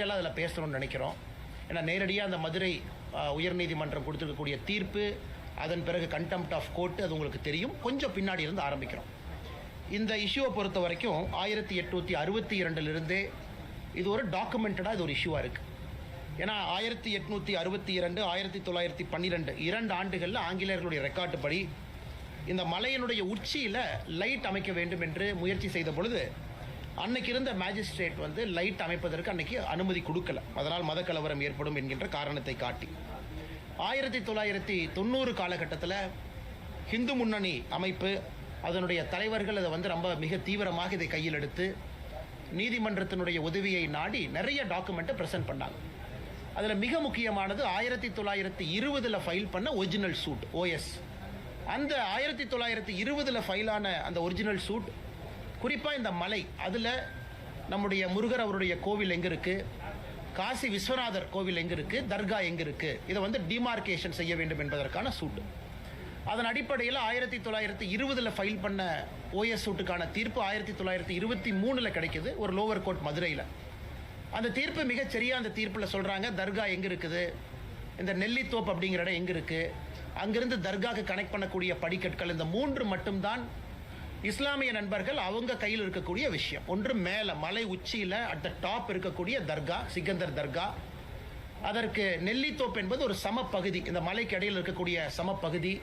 டீட்டெயிலாக அதில் பேசணும்னு நினைக்கிறோம். ஏன்னா நேரடியாக அந்த மதுரை உயர்நீதிமன்றம் கொடுத்துருக்கக்கூடிய தீர்ப்பு, அதன் பிறகு கண்டெம்ப்ட் ஆஃப் கோர்ட்டு, அது உங்களுக்கு தெரியும். கொஞ்சம் பின்னாடி இருந்து ஆரம்பிக்கிறோம். இந்த இஷ்யூவை பொறுத்த வரைக்கும் 1862 இது ஒரு டாக்குமெண்டடாக இது ஒரு இஷ்யூவாக இருக்குது. ஏன்னா 1862 1912 2 ஆண்டுகளில் ஆங்கிலேயர்களுடைய ரெக்கார்டு படி இந்த மலையினுடைய உச்சியில் லைட் அமைக்க வேண்டும் என்று முயற்சி செய்த பொழுது அன்னைக்கு இருந்த மேஜிஸ்ட்ரேட் வந்து லைட் அமைப்பதற்கு அன்னைக்கு அனுமதி கொடுக்கல. அதனால் மதக்கலவரம் ஏற்படும் என்கின்ற காரணத்தை காட்டி 1990 காலகட்டத்தில் ஹிந்து முன்னணி அமைப்பு, அதனுடைய தலைவர்கள் அதை வந்து ரொம்ப மிக தீவிரமாக இதை கையில் எடுத்து நீதிமன்றத்தினுடைய உதவியை நாடி நிறைய டாக்குமெண்ட்டை ப்ரெசென்ட் பண்ணாங்க. அதில் மிக முக்கியமானது 1920 ஃபைல் பண்ண ஒரிஜினல் சூட் OS. அந்த 1920 ஃபைலான அந்த ஒரிஜினல் சூட் குறிப்பாக இந்த மலை, அதில் நம்முடைய முருகர் அவருடைய கோவில் எங்கே இருக்குது, காசி விஸ்வநாதர் கோவில் எங்கே இருக்குது, தர்கா எங்கே இருக்குது, இதை வந்து டிமார்கேஷன் செய்ய வேண்டும் என்பதற்கான சூட்டு. அதன் அடிப்படையில் 1920 ஃபைல் பண்ண OS சூட்டுக்கான தீர்ப்பு 1923 கிடைக்குது ஒரு லோவர் கோர்ட் மதுரையில். அந்த தீர்ப்பு மிகச்சரியாக அந்த தீர்ப்பில் சொல்கிறாங்க, தர்கா எங்கே இருக்குது, இந்த நெல்லித்தோப்பு அப்படிங்கிற இடம் எங்கே இருக்குது, அங்கிருந்து தர்காவுக்கு கனெக்ட் பண்ணக்கூடிய படிக்கட்கள், இந்த 3 மட்டும்தான் இஸ்லாமிய நண்பர்கள் அவங்க கையில் இருக்கக்கூடிய விஷயம். ஒன்று மேலே மலை உச்சியில் அட் த டாப் இருக்கக்கூடிய தர்கா, சிக்கந்தர் தர்கா. அதற்கு நெல்லித்தோப்பு என்பது ஒரு சமப்பகுதி, இந்த மலைக்கு இடையில் இருக்கக்கூடிய சமப்பகுதி.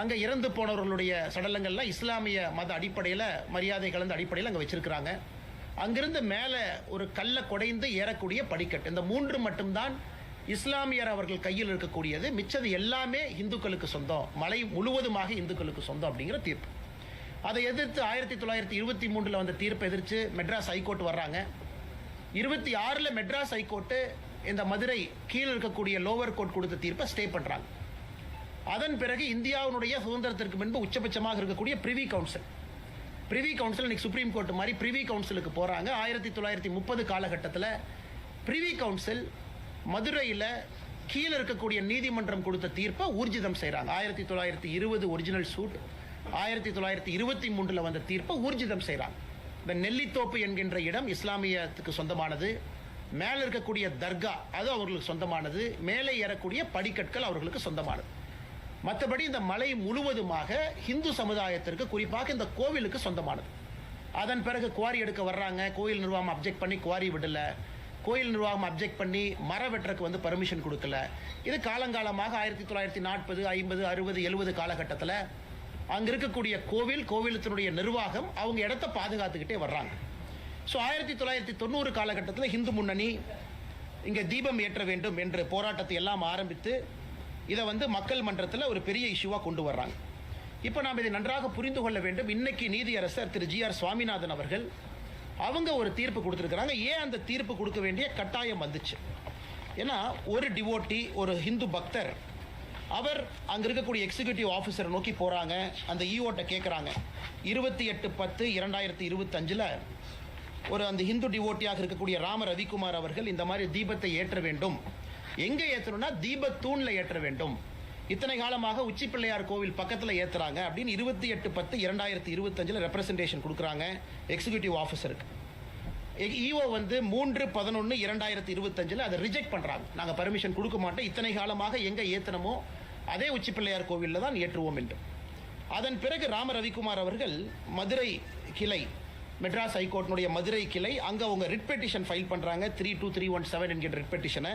அங்கே இறந்து போனவர்களுடைய சடலங்கள்லாம் இஸ்லாமிய மத அடிப்படையில், மரியாதை கலந்த அடிப்படையில் அங்கே வச்சிருக்கிறாங்க. அங்கிருந்து மேலே ஒரு கல்லை குடைந்து ஏறக்கூடிய படிக்கட்டு, இந்த 3 மட்டும்தான் இஸ்லாமியர் அவர்கள் கையில் இருக்கக்கூடியது. மிச்சது எல்லாமே இந்துக்களுக்கு சொந்தம், மலை முழுவதுமாக இந்துக்களுக்கு சொந்தம் அப்படிங்கிற தீர்ப்பு. அதை எதிர்த்து 1923 வந்த தீர்ப்பை எதிர்த்து மெட்ராஸ் ஹைகோர்ட் வர்றாங்க. 26 மெட்ராஸ் ஹைகோர்ட்டு இந்த மதுரை கீழே இருக்கக்கூடிய லோவர் கோர்ட் கொடுத்த தீர்ப்பை ஸ்டே பண்ணுறாங்க. அதன் பிறகு இந்தியாவினுடைய சுதந்திரத்திற்கு முன்பு உச்சபட்சமாக இருக்கக்கூடிய பிரிவி கவுன்சில் இன்னைக்கு சுப்ரீம் கோர்ட் மாதிரி பிரிவி கவுன்சிலுக்கு போகிறாங்க. 1930 காலகட்டத்தில் பிரிவி கவுன்சில் மதுரையில் கீழே இருக்கக்கூடிய நீதிமன்றம் கொடுத்த தீர்ப்பை ஊர்ஜிதம் செய்கிறாங்க. 1920 ஒரிஜினல் சூட், 1923 வந்த தீர்ப்பை ஊர்ஜிதம் செய்கிறாங்க. இந்த நெல்லித்தோப்பு என்கின்ற இடம் இஸ்லாமியத்துக்கு சொந்தமானது, மேலே இருக்கக்கூடிய தர்கா அது அவர்களுக்கு சொந்தமானது, மேலே ஏறக்கூடிய படிக்கட்கள் அவர்களுக்கு சொந்தமானது. மற்றபடி இந்த மலை முழுவதுமாக இந்து சமுதாயத்திற்கு, குறிப்பாக இந்த கோவிலுக்கு சொந்தமானது. அதன் பிறகு குவாரி எடுக்க வர்றாங்க. கோயில் நிர்வாகம் அப்ஜெக்ட் பண்ணி குவாரி விடல, கோயில் நிர்வாகம் அப்ஜெக்ட் பண்ணி மர வெட்டுறதுக்கு வந்து பர்மிஷன் கொடுக்கல. இது காலங்காலமாக 1940 50 60 70 காலகட்டத்தில் அங்கே இருக்கக்கூடிய கோவிலத்தினுடைய நிர்வாகம் அவங்க இடத்த பாதுகாத்துக்கிட்டே வர்றாங்க. ஸோ 1990 காலகட்டத்தில் ஹிந்து முன்னணி இங்கே தீபம் ஏற்ற வேண்டும் என்ற போராட்டத்தை எல்லாம் ஆரம்பித்து இதை வந்து மக்கள் மன்றத்தில் ஒரு பெரிய இஷ்யூவாக கொண்டு வர்றாங்க. இப்போ நாம் இதை நன்றாக புரிந்து கொள்ள வேண்டும். இன்னைக்கு நீதியரசர் திரு GR சுவாமிநாதன் அவர்கள் அவங்க ஒரு தீர்ப்பு கொடுத்துருக்குறாங்க. ஏன் அந்த தீர்ப்பு கொடுக்க வேண்டிய கட்டாயம் வந்துச்சு? ஏன்னா ஒரு டிவோட்டி, ஒரு ஹிந்து பக்தர், அவர் அங்கே இருக்கக்கூடிய எக்ஸிக்யூட்டிவ் ஆஃபீஸரை நோக்கி போகிறாங்க. அந்த ஈஓட்ட கேட்குறாங்க, 28/10/2025 ஒரு அந்த ஹிந்து டிவோட்டியாக இருக்கக்கூடிய ராம ரவிக்குமார் அவர்கள் இந்த மாதிரி தீபத்தை ஏற்ற வேண்டும். எங்கே ஏற்றணும்னா தீபத்தூணில் ஏற்ற வேண்டும். இத்தனை காலமாக உச்சி பிள்ளையார் கோவில் பக்கத்தில் ஏற்றுறாங்க அப்படின்னு 28/10/2025 ரெப்ரசன்டேஷன் கொடுக்குறாங்க எக்ஸிக்யூட்டிவ் ஆஃபீஸருக்கு. ஈஓ வந்து 3/11/2025 அதை ரிஜெக்ட் பண்ணுறாங்க. நாங்கள் பர்மிஷன் கொடுக்க மாட்டோம், இத்தனை காலமாக எங்கே ஏற்றணுமோ அதே உச்சி பிள்ளையார் கோவிலில் தான் ஏற்றுவோம் என்று. அதன் பிறகு ராம ரவிக்குமார் அவர்கள் மதுரை கிளை, மெட்ராஸ் ஹைகோர்ட்டினுடைய மதுரை கிளை, அங்கே அவங்க ரிட் பெட்டிஷன் ஃபைல் பண்ணுறாங்க. 32317 என்கிற ரிட் பெட்டிஷனை.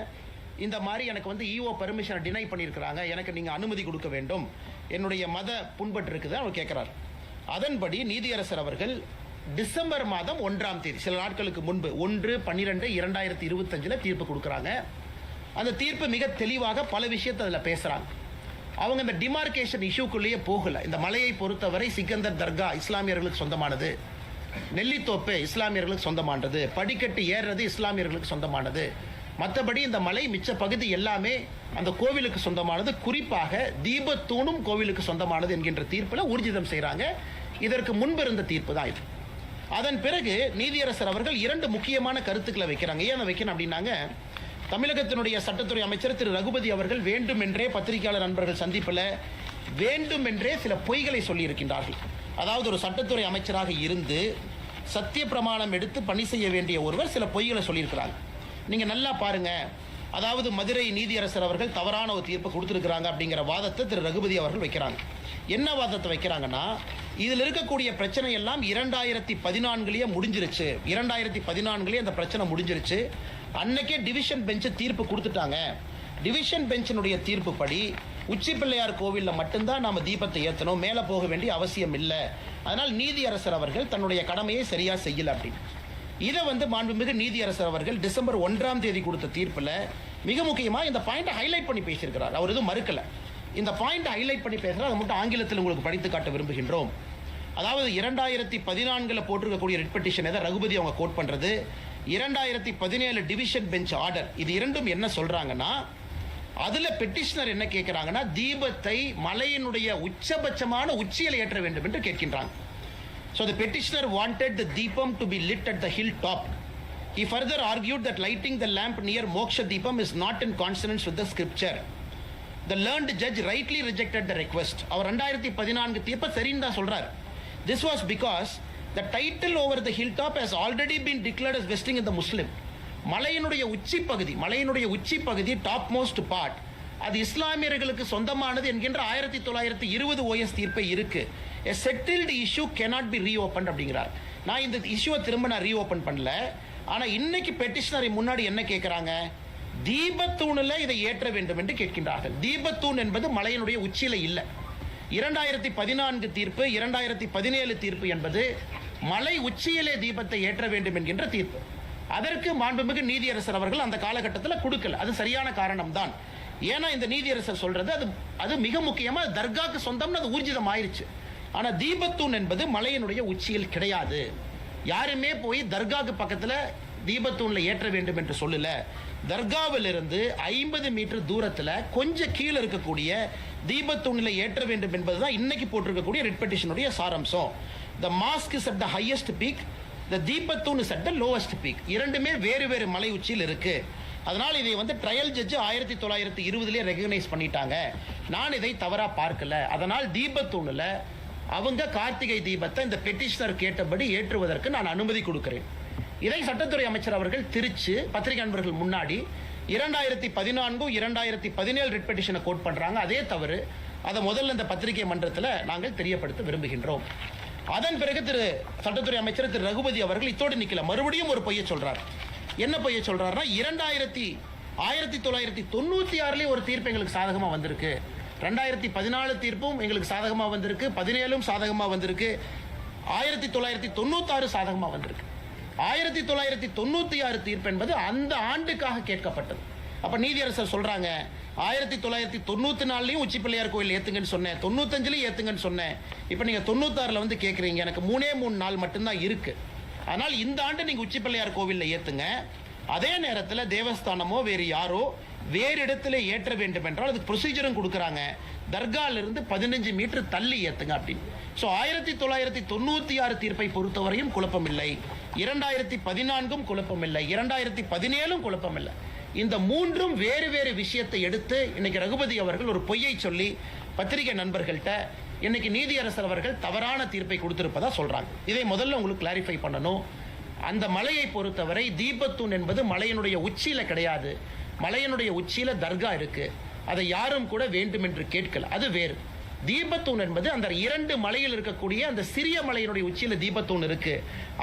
இந்த மாதிரி எனக்கு வந்து ஈஓ பர்மிஷனை டினை பண்ணியிருக்கிறாங்க, எனக்கு நீங்கள் அனுமதி கொடுக்க வேண்டும், என்னுடைய மத புண்பட்டு இருக்குது அவர் கேட்குறாரு. அதன்படி நீதியரசர் அவர்கள் டிசம்பர் மாதம் 1ஆம் தேதி, சில நாட்களுக்கு முன்பு 1/12/2025 தீர்ப்பு கொடுக்குறாங்க. அந்த தீர்ப்பு மிக தெளிவாக பல விஷயத்தை அதில் பேசுகிறாங்க. அவங்க இந்த டிமார்கேஷன் இஷ்யூக்குள்ளேயே போகலை. இந்த மலையை பொறுத்தவரை சிக்கந்தர் தர்கா இஸ்லாமியர்களுக்கு சொந்தமானது, நெல்லித்தோப்பு இஸ்லாமியர்களுக்கு சொந்தமானது, படிக்கட்டு ஏறுறது இஸ்லாமியர்களுக்கு சொந்தமானது, மற்றபடி இந்த மலை மிச்ச பகுதி எல்லாமே அந்த கோவிலுக்கு சொந்தமானது, குறிப்பாக தீபத்தூணும் கோவிலுக்கு சொந்தமானது என்கின்ற தீர்ப்பில் ஊர்ஜிதம் செய்கிறாங்க. இதற்கு முன்பு இருந்த தீர்ப்பு தான் இது. அதன் பிறகு நீதியரசர் அவர்கள் 2 முக்கியமான கருத்துக்களை வைக்கிறாங்க. ஏன் வைக்கணும் அப்படின்னாங்க, தமிழகத்தினுடைய சட்டத்துறை அமைச்சர் திரு ரகுபதி அவர்கள் வேண்டுமென்றே பத்திரிகையாளர் நண்பர்கள் சந்திப்பில் வேண்டுமென்றே சில பொய்களை சொல்லியிருக்கின்றார்கள். அதாவது ஒரு சட்டத்துறை அமைச்சராக இருந்து சத்திய பிரமாணம் எடுத்து பணி செய்ய வேண்டிய ஒருவர் சில பொய்களை சொல்லியிருக்கிறாங்க. நீங்க நல்லா பாருங்க, அதாவது மதுரை நீதியரசர் அவர்கள் தவறான ஒரு தீர்ப்பு கொடுத்திருக்கிறாங்க அப்படிங்கிற வாதத்தை திரு ரகுபதி அவர்கள் வைக்கிறாங்க. என்ன வாதத்தை வைக்கிறாங்கன்னா, இதில் இருக்கக்கூடிய பிரச்சனை எல்லாம் 2014 முடிஞ்சிருச்சு. 2014 அந்த பிரச்சனை முடிஞ்சிருச்சு. அன்னைக்கே டிவிஷன் பெஞ்ச் தீர்ப்பு கொடுத்துட்டாங்க. டிவிஷன் பெஞ்சினுடைய தீர்ப்பு படி உச்சி பிள்ளையார் கோவிலில் மட்டும்தான் நாம தீபத்தை ஏற்றணும், மேலே போக வேண்டிய அவசியம் இல்லை. அதனால் நீதியரசர் அவர்கள் தன்னுடைய கடமையை சரியா செய்யல அப்படின்னு. இதை மாண்புமிகு நீதியரசர் அவர்கள் டிசம்பர் 1ஆம் தேதி கொடுத்த தீர்ப்பில் மிக முக்கியமாக இந்த பாயிண்ட் ஹைலைட் பண்ணி பேசியிருக்கிறார். அவர் எதுவும் மறுக்கல, இந்த பாயிண்ட் ஹைலைட் பண்ணி பேசுகிறார். அதை மட்டும் ஆங்கிலத்தில் உங்களுக்கு படித்து காட்ட விரும்புகின்றோம். அதாவது 2014 போட்டிருக்கக்கூடிய ரிட் பெட்டிஷன் எதை ரகுபதி அவங்க கோட் பண்றது, 2017 டிவிஷன் பெஞ்ச் ஆர்டர், இது இரண்டும் என்ன சொல்றாங்கன்னா, அதுல பெட்டிஷனர் என்ன கேட்கிறாங்கன்னா, தீபத்தை மலையினுடைய உச்சபட்சமான உச்சியில் ஏற்ற வேண்டும் என்று கேட்கின்றாங்க. So the petitioner wanted the deepam to be lit at the hilltop. He further argued that lighting the lamp near Moksha Deepam is not in consonance with the scripture. The learned judge rightly rejected the request. அவர் 2014 தீர்ப்பை சரின்னு தான் சொல்றார். This was because the title over the hilltop has already been declared as vesting in the Muslim. மலையினுடைய உச்சி பகுதி top most part, அது இஸ்லாமியர்களுக்கு சொந்தமானது என்கின்ற 1920 OS தீர்ப்பை இருக்கு. A settled issue cannot be reopened அப்படிங்கிறார். நான் இந்த இஷ்யூவை திரும்ப ரீஓபன் பண்ணல. ஆனா இன்னைக்கு பெட்டிஷனரை முன்னாடி என்ன கேட்கிறாங்க, தீபத்தூணில் இதை ஏற்ற வேண்டும் என்று கேட்கின்றார்கள். தீபத்தூண் என்பது மலையினுடைய உச்சியில இல்லை. 2014 தீர்ப்பு, 2017 தீர்ப்பு என்பது மலை உச்சியிலே தீபத்தை ஏற்ற வேண்டும் என்கின்ற தீர்ப்பு. அதற்கு மாண்புமிகு நீதியரசர் அவர்கள் அந்த காலகட்டத்தில் கொடுக்கல. அது சரியான காரணம் தான். ஏன்னா இந்த நீதியரசர் சொல்றது அது மிக முக்கியமா தர்காக்கு சொந்தம்னு அது ஊர்ஜிதம் ஆயிருச்சு. ஆனா தீபத்தூண் என்பது மலையினுடைய உச்சியில் கிடையாது. யாருமே போய் தர்காக்கு பக்கத்துல தீபத்தூண்ல ஏற்ற வேண்டும் என்று சொல்லல. தர்காவில் இருந்து 50 மீட்டர் தூரத்துல கொஞ்சம் கீழே இருக்கக்கூடிய தீபத்தூண்ல ஏற்ற வேண்டும் என்பதுதான் இன்னைக்கு போட்டிருக்கக்கூடிய ரிட் பெட்டிஷனுடைய சாராம்சம். The mosque is at the highest peak, the தீபத்தூண் is at the lowest peak. இரண்டுமே வேறு வேறு மலை உச்சியில் இருக்கு. அதனால் இதை ட்ரையல் ஜட்ஜ் 1920 ரெகக்னைஸ் பண்ணிட்டாங்க. நான் இதை தவறா பார்க்கல. அதனால் தீபத்தூண்ல அவங்க கார்த்திகை தீபத்தை இந்த பெட்டிஷனர் கேட்டபடி ஏற்றுவதற்கு நான் அனுமதி கொடுக்கிறேன். இதை சட்டத்துறை அமைச்சர் அவர்கள் திருச்சி பத்திரிகை நண்பர்கள் முன்னாடி 2014 2017 ரிட் பெட்டிஷனை கோட் பண்றாங்க. அதே தவறு. அதை முதல்ல இந்த பத்திரிகை மன்றத்தில் நாங்கள் தெரியப்படுத்த விரும்புகின்றோம். அதன் பிறகு சட்டத்துறை அமைச்சர் திரு ரகுபதி அவர்கள் இத்தோடு நிக்கல, மறுபடியும் ஒரு பொய்யை சொல்றார். என்ன பொய்யை சொல்றாருன்னா, 1996 ஒரு தீர்ப்பு எங்களுக்கு சாதகமா வந்திருக்கு, 2014 தீர்ப்பும் எங்களுக்கு சாதகமா வந்திருக்கு, 17 சாதகமா வந்திருக்கு, 1996 சாதகமா வந்திருக்கு. 1996 தீர்ப்பு என்பது அந்த ஆண்டுக்காக கேட்கப்பட்டது. அப்ப நீதியரசர் சொல்றாங்க, 1994 உச்சி பிள்ளையார் கோயில் ஏத்துங்கன்னு சொன்னேன், 95 ஏத்துங்கன்னு சொன்னேன், இப்ப நீங்க 96 கேட்கறீங்க, எனக்கு 3 நாள் மட்டும்தான் இருக்கு, ஆனால் இந்த ஆண்டு நீங்க உச்சி பிள்ளையார் கோவில்ல ஏத்துங்க. அதே நேரத்தில் தேவஸ்தானமோ வேறு யாரோ வேறு இடத்துல ஏற்ற வேண்டும் என்றால் அதுக்கு ப்ரொசீஜரும் கொடுக்குறாங்க. தர்காலிருந்து 15 மீட்டர் தள்ளி ஏத்துங்க அப்படின்னு. ஸோ 1996 தீர்ப்பை பொறுத்தவரையும் குழப்பமில்லை, 2014 குழப்பமில்லை, 2017 குழப்பமில்லை. இந்த மூன்றும் வேறு வேறு விஷயத்தை எடுத்து இன்னைக்கு ரகுபதி அவர்கள் ஒரு பொய்யை சொல்லி பத்திரிகை நண்பர்கள்ட்ட இன்னைக்கு நீதியரசர் அவர்கள் தவறான தீர்ப்பை கொடுத்திருப்பதா சொல்றாங்க. இதை முதல்ல உங்களுக்கு கிளாரிஃபை பண்ணணும். அந்த மலையை பொறுத்தவரை தீபத்தூண் என்பது மலையினுடைய உச்சியில கிடையாது. மலையினுடைய உச்சியில தர்கா இருக்கு, அதை யாரும் கூட வேண்டும் என்று கேட்கல, அது வேறு. தீபத்தூண் என்பது அந்த 2 மலையில் இருக்கக்கூடிய அந்த சிறிய மலையினுடைய உச்சியில தீபத்தூண் இருக்கு,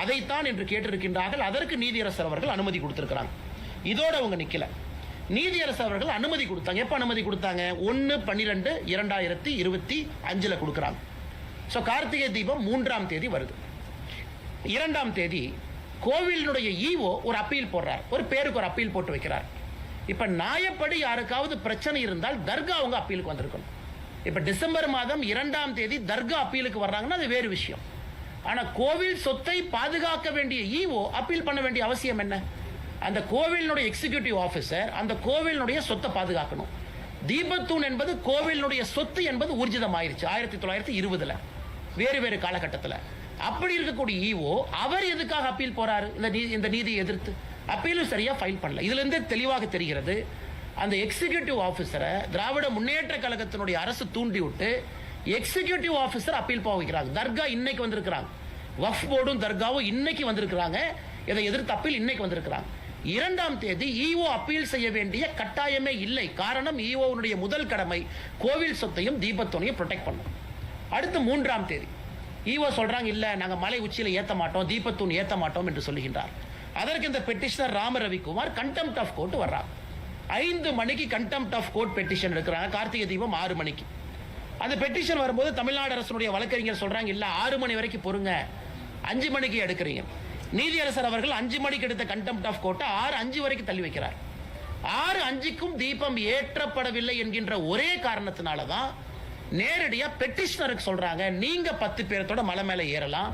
அதைத்தான் என்று கேட்டிருக்கின்றார்கள். அதற்கு நீதியரசர் அவர்கள் அனுமதி கொடுத்திருக்கிறாங்க. இதோட அவங்க நிக்கல, நீதியரசர் அவர்கள் அனுமதி கொடுத்தாங்க. எப்ப அனுமதி கொடுத்தாங்க? 1/12/2025 கொடுக்கிறாங்க. ஸோ கார்த்திகை தீபம் 3ஆம் தேதி வருது. 2ஆம் தேதி கோவிலினுடைய ஈவோ ஒரு அப்பீல் போடுறார், ஒரு பேருக்கு ஒரு அப்பீல் போட்டு வைக்கிறார். இப்ப நியாயப்படி யாருக்காவது பிரச்சனை இருந்தால் தர்கா அவங்க அப்பீலுக்கு வந்திருக்கணும். இப்ப டிசம்பர் மாதம் 2ஆம் தேதி தர்கா அப்பீலுக்கு வர்றாங்கன்னா அது வேறு விஷயம். ஆனா கோவில் சொத்தை பாதுகாக்க வேண்டிய ஈவோ அப்பீல் பண்ண வேண்டிய அவசியம் என்ன? அந்த கோவிலினுடைய எக்ஸிகியூட்டிவ் ஆபீசர் அந்த கோவிலினுடைய சொத்தை பாதுகாக்கணும். தீபத்தூண் என்பது கோவிலினுடைய சொத்து என்பது ஊர்ஜிதம் ஆயிருச்சு 1920 வேறு வேறு காலகட்டத்தில். அப்படி இருக்கக்கூடிய ஈவோ அவர் எதுக்காக அப்பீல் போறாரு? இந்த நீதியை எதிர்த்து அப்பீலும் சரியா ஃபைல் பண்ணல. இதுல இருந்து தெளிவாக தெரிகிறது, அந்த எக்ஸிகியூட்டிவ் ஆபீசரை திராவிட முன்னேற்ற கழகத்தினுடைய அரசு தூண்டி விட்டு எக்ஸிகியூட்டிவ் ஆபீசர் அப்பீல் போக வைக்கிறாங்க. தர்கா இன்னைக்கு வந்திருக்கிறாங்க, வக்ஃப் போர்டும் தர்காவும் இன்னைக்கு வந்திருக்கிறாங்க, இதை எதிர்த்து அப்பீல் இன்னைக்கு வந்திருக்கிறாங்க. 2ஆம் தேதி ஈஓ அப்பீல் செய்ய வேண்டிய கட்டாயமே இல்லை. காரணம் ஈஓனுடைய முதல் கடமை கோவில் சொத்தையும் தீபத்தோனையும் ப்ரொடெக்ட் பண்ணும். அடுத்து 3ஆம் தேதி ஈஓ சொல்றாங்க இல்ல நாங்க மலை உச்சியில ஏத்த மாட்டோம், தீபத்தூண் ஏத்த மாட்டோம் என்று சொல்லுகின்றார். அதற்கு இந்த petitioner Rama Ravikumar contempt of court வர்றாங்க. 5 மணிக்கு கண்டெம்ட் ஆஃப் கோர்ட் பெட்டிஷன் எடுக்கிறாங்க. கார்த்திகை தீபம் 6 மணிக்கு. அந்த பெட்டிஷன் வரும்போது தமிழ்நாடு அரசுடைய வழக்கறிஞர் சொல்றாங்க இல்ல 6 மணி வரைக்கும் பொறுங்க, 5 மணிக்கு எடுக்கிறீங்க. நீதியரசர் அவர்கள் 5 மணிக்கு எடுத்த கண்டெம்ட் ஆஃப் கோர்ட்டை 6:05 வரைக்கும் தள்ளி வைக்கிறார். 6:05க்கும் தீபம் ஏற்றப்படவில்லை என்கின்ற ஒரே காரணத்தினால தான் நேரடியா பெட்டிஷனருக்கு சொல்றாங்க நீங்க 10 பேரத்தோட மலை மேல ஏறலாம்,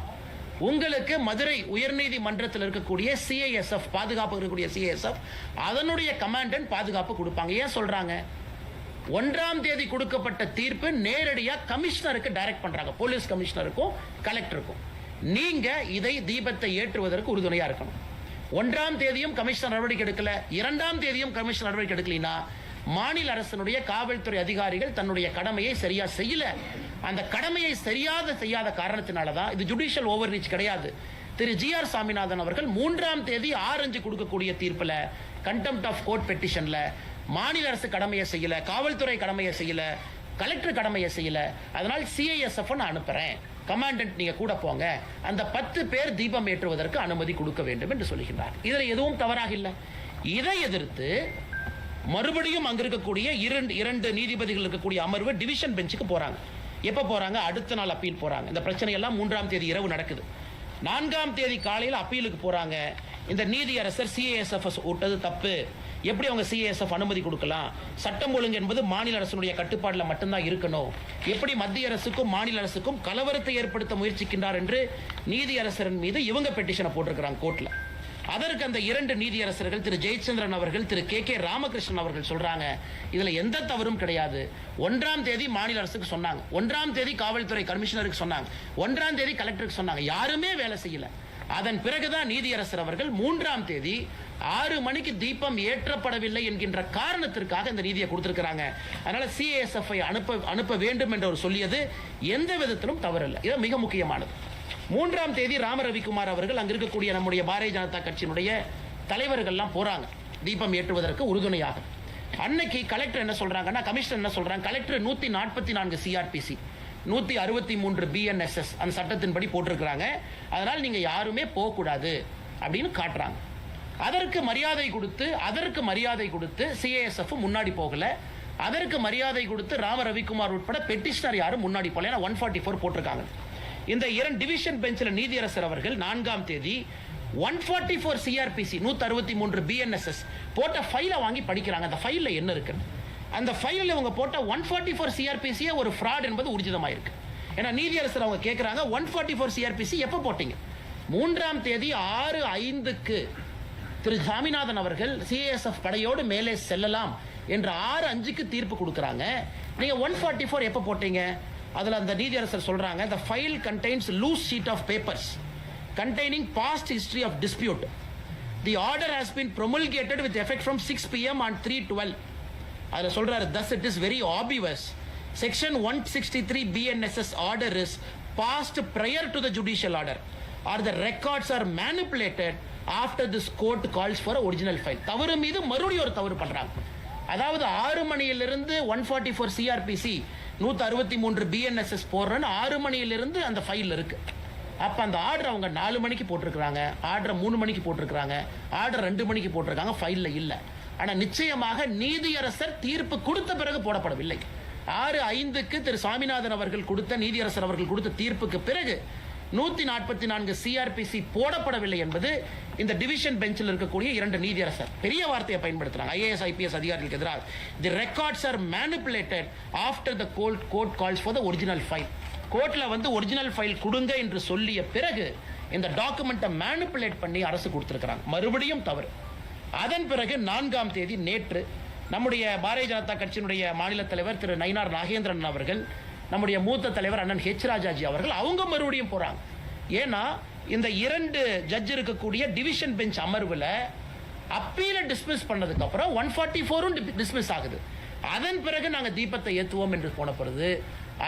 உங்களுக்கு மதுரை உயர்நீதிமன்றத்தில் இருக்கக்கூடிய சிஐஎஸ்எஃப் பாதுகாப்பு இருக்கக்கூடிய சிஐஎஸ்எஃப் அதனுடைய கமாண்டன்ட் பாதுகாப்பு கொடுப்பாங்க. ஏன் சொல்றாங்க? 1ஆம் தேதி கொடுக்கப்பட்ட தீர்ப்பு நேரடியா கமிஷனருக்கு டைரக்ட் பண்றாங்க, போலீஸ் கமிஷனருக்கும் கலெக்டருக்கும். நீங்க இதை தீபத்தை ஏற்றுவதற்கு உறுதுணையா இருக்கணும். 1ஆம் தேதியும் கமிஷனர் நடவடிக்கை எடுக்கல, 2ஆம் தேதியும் கமிஷனர் நடவடிக்கை எடுக்கலனா மாநில அரசினுடைய காவல்துறை அதிகாரிகள் தன்னுடைய கடமையை சரியா செய்யல. அந்த கடமையை செய்யாத காரணத்தினாலதான் இது ஜுடிஷியல் ஓவர் ரீச் கிடையாது. திரு GR சாமிநாதன் அவர்கள் 3ஆம் தேதி 6:05 கொடுக்கக்கூடிய தீர்ப்புல கண்டெம்ட் ஆஃப் கோர்ட் பெட்டிஷன்ல மாநில அரசு கடமையை செய்யல, காவல்துறை கடமையை செய்யல, கலெக்டர் கடமையை செய்யல. அதனால் சிஐஎஸ்எஃப் நான் அனுப்புறேன், கமாண்டன்ட் நீங்க கூட போங்க, அந்த 10 பேர் தீபம் ஏற்றுவதற்கு அனுமதி கொடுக்க வேண்டும் என்று சொல்லுகின்றார். இதுல எதுவும் தவறாக இல்லை. இதை எதிர்த்து மறுபடியும் அங்க இருக்கக்கூடிய இரண்டு நீதிபதிகள் இருக்கக்கூடிய அமர்வு டிவிஷன் பெஞ்சுக்கு போறாங்க. எப்ப போறாங்க? அடுத்த நாள் அப்பீல் போறாங்க. இந்த பிரச்சனை எல்லாம் 3ஆம் தேதி இரவு நடக்குது. 4ஆம் தேதி காலையில் அப்பீலுக்கு போறாங்க. இந்த நீதியரசர் சிஐஎஸ்எஃப் விட்டது தப்பு, எப்படி அவங்க சிஐஎஸ்எஃப் அனுமதி கொடுக்கலாம், சட்டம் ஒழுங்கு என்பது மாநில அரசுடைய கட்டுப்பாட்டில் மட்டும்தான் இருக்கணும், எப்படி மத்திய அரசுக்கும் மாநில அரசுக்கும் கலவரத்தை ஏற்படுத்த முயற்சிக்கின்றார் என்று நீதியரசரின் மீது இவங்க பெட்டிஷனை போட்டிருக்கிறாங்க கோர்ட்ல. அதற்கு அந்த 2 நீதியரசர்கள் திரு ஜெயச்சந்திரன் அவர்கள் திரு KK ராமகிருஷ்ணன் அவர்கள் சொல்றாங்க இதுல எந்த தவறும் கிடையாது. 1ஆம் தேதி மாநில அரசுக்கு சொன்னாங்க, 1ஆம் தேதி காவல்துறை கமிஷனருக்கு சொன்னாங்க, 1ஆம் தேதி கலெக்டருக்கு சொன்னாங்க, யாருமே வேலை செய்யல. அதன் பிறகுதான் நீதியரசர் அவர்கள் 3ஆம் தேதி 6 மணிக்கு தீபம் ஏற்றப்படவில்லை என்கின்ற காரணத்திற்காக இந்த நீதியை கொடுத்திருக்கிறாங்க. அதனால சிஐஎஸ்எஃப் அனுப்ப வேண்டும் என்று அவர் சொல்லியது எந்த விதத்திலும் தவறில்லை. இது மிக முக்கியமானது. 3ஆம் தேதி ராம ரவிக்குமார் அவர்கள் அங்க இருக்கக்கூடிய நம்முடைய பாரதிய ஜனதா கட்சியினுடைய தலைவர்கள்லாம் போறாங்க தீபம் ஏற்றுவதற்கு உறுதுணையாக. அன்னைக்கு கலெக்டர் என்ன சொல்றாங்கன்னா, கமிஷனர் என்ன சொல்றாங்க, கலெக்டர் 144 சிஆர்பிசி 163 BNSS அந்த சட்டத்தின்படி போட்டிருக்கிறாங்க, அதனால் நீங்க யாருமே போக கூடாது அப்படின்னு காட்டுறாங்க. அதற்கு மரியாதை கொடுத்து சிஐஎஸ்எஃப் முன்னாடி போகல, அதற்கு மரியாதை கொடுத்து ராம ரவிக்குமார் உட்பட பெட்டிஷனர் யாரும் முன்னாடி போகல. 144 போட்டிருக்காங்க. இந்த 2 டிவிஷன் பெஞ்சில் நீதியரசர் அவர்கள் 4ஆம் தேதி 144 சிஆர்பிசி 163 BNSS போட்ட ஃபைலை வாங்கி படிக்கிறாங்க. அந்த ஃபைலில் என்ன இருக்கு? அந்த ஃபைலில் இவங்க போட்ட 144 சிஆர்பிசியே ஒரு ஃப்ராட் என்பது ஊர்ஜிதமாயிருக்கு. ஏன்னா நீதியரசர் அவங்க கேட்குறாங்க 144 சிஆர்பிசி எப்போ போட்டீங்க? 3ஆம் தேதி 6:05க்கு திரு சாமிநாதன் அவர்கள் சிஐஎஸ்எஃப் படையோடு மேலே செல்லலாம் என்று 6:05க்கு தீர்ப்பு கொடுக்குறாங்க. நீங்க 144 எப்போ போட்டீங்க? அதில் அந்த நீதியரசர் சொல்றாங்க the file contains loose sheet of papers containing past history of dispute. The order has been promulgated with effect from 6 PM on 3/12. அதில் சொல்றாரு thus it is very obvious section 163 BNSS order is passed prior to the judicial order or the records are manipulated after this court calls for original file. தவறு மீது மறுபடியும் ஒரு தவறு பண்றாங்க. அதாவது 6 மணியிலிருந்து 144 சிஆர்பிசி 163 BNSS போடுறன்னு 6 மணியிலிருந்து அந்த ஃபைல் இருக்கு. அப்ப அந்த ஆர்டர் அவங்க 4 மணிக்கு போட்டிருக்காங்க, ஆர்டர் 3 மணிக்கு போட்டிருக்காங்க, ஆர்டர் 2 மணிக்கு போட்டிருக்காங்க, ஃபைல்ல இல்ல. ஆனா நிச்சயமாக நீதியரசர் தீர்ப்பு கொடுத்த பிறகு போடப்படவில்லை. 6:05க்கு திரு சாமிநாதன் அவர்கள் கொடுத்த நீதியரசர் அவர்கள் கொடுத்த தீர்ப்புக்கு பிறகு 144 சிஆர்பிசி போடப்படவில்லை என்பது இந்த டிவிஷன் பெஞ்சில் இருக்கக்கூடிய 2 நீதியரசர் பெரிய வார்த்தையை பயன்படுத்துறாங்க. IAS IPS அதிகாரிகளுக்கு எதிராக the records are manipulated after the court calls for the original file. கோர்ட்ல வந்து ஒரிஜினல் ஃபைல் கொடுங்க என்று சொல்லிய பிறகு இந்த டாக்குமெண்ட்டை மேனிபுலேட் பண்ணி அரசு கொடுத்திருக்கிறாங்க. மறுபடியும் தவறு. அதன் பிறகு 4ஆம் தேதி நேற்று நம்முடைய பாரதிய ஜனதா கட்சியினுடைய மாநில தலைவர் திரு நயினார் நாகேந்திரன் அவர்கள், நம்முடைய மூத்த தலைவர் அண்ணன் H ராஜாஜி அவர்கள் அவங்க மறுபடியும் போறாங்க. ஏன்னா இந்த 2 ஜட்ஜ் இருக்கக்கூடிய டிவிஷன் பெஞ்ச் அமர்வுல அப்பீல டிஸ்மிஸ் பண்ணதுக்கு அப்புறம் 144 டிஸ்மிஸ் ஆகுது. அதன் பிறகு நாங்க தீபத்தை ஏத்துவோம் என்று போன பொழுது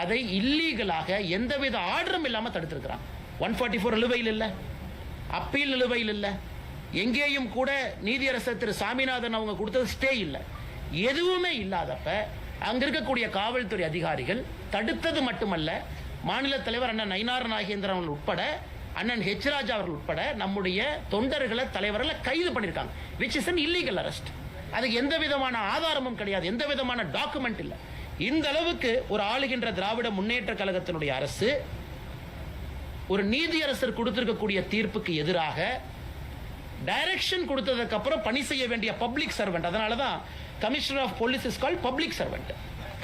அதை இல்லீகலாக எந்தவித ஆர்டரும் இல்லாம தடுத்திருக்கிறாங்க. 144 நிலுவையில் இல்ல, அப்பீல் நிலுவையில் இல்ல, எங்கேயும் கூட நீதியரசர் திரு சாமிநாதன் அவங்க கொடுத்தது ஸ்டே இல்லை. எதுவுமே இல்லாதப்ப அங்க இருக்கக்கூடிய காவல்துறை அதிகாரிகள் தடுத்தது மட்டுமல்ல, மாநில தலைவர் அண்ணன் நயினார் நாகேந்திரன் அவர்கள் உட்பட, அண்ணன் ஹெச் ராஜா அவர்கள் உட்பட நம்முடைய தொண்டர்களை தலைவர்களை கைது பண்ணியிருக்காங்க. Which is an illegal arrest. அதுக்கு எந்த விதமான ஆதாரமும் கிடையாது, எந்த விதமான டாக்குமெண்ட் இல்லை. இந்த அளவுக்கு ஒரு ஆளுகின்ற திராவிட முன்னேற்ற கழகத்தினுடைய அரசு ஒரு நீதியரசர் கொடுத்திருக்கக்கூடிய தீர்ப்புக்கு எதிராக டைரக்ஷன் கொடுத்ததுக்கு அப்புறம் பணி செய்ய வேண்டிய பப்ளிக் சர்வெண்ட். அதனாலதான் commissioner of police is called public servant,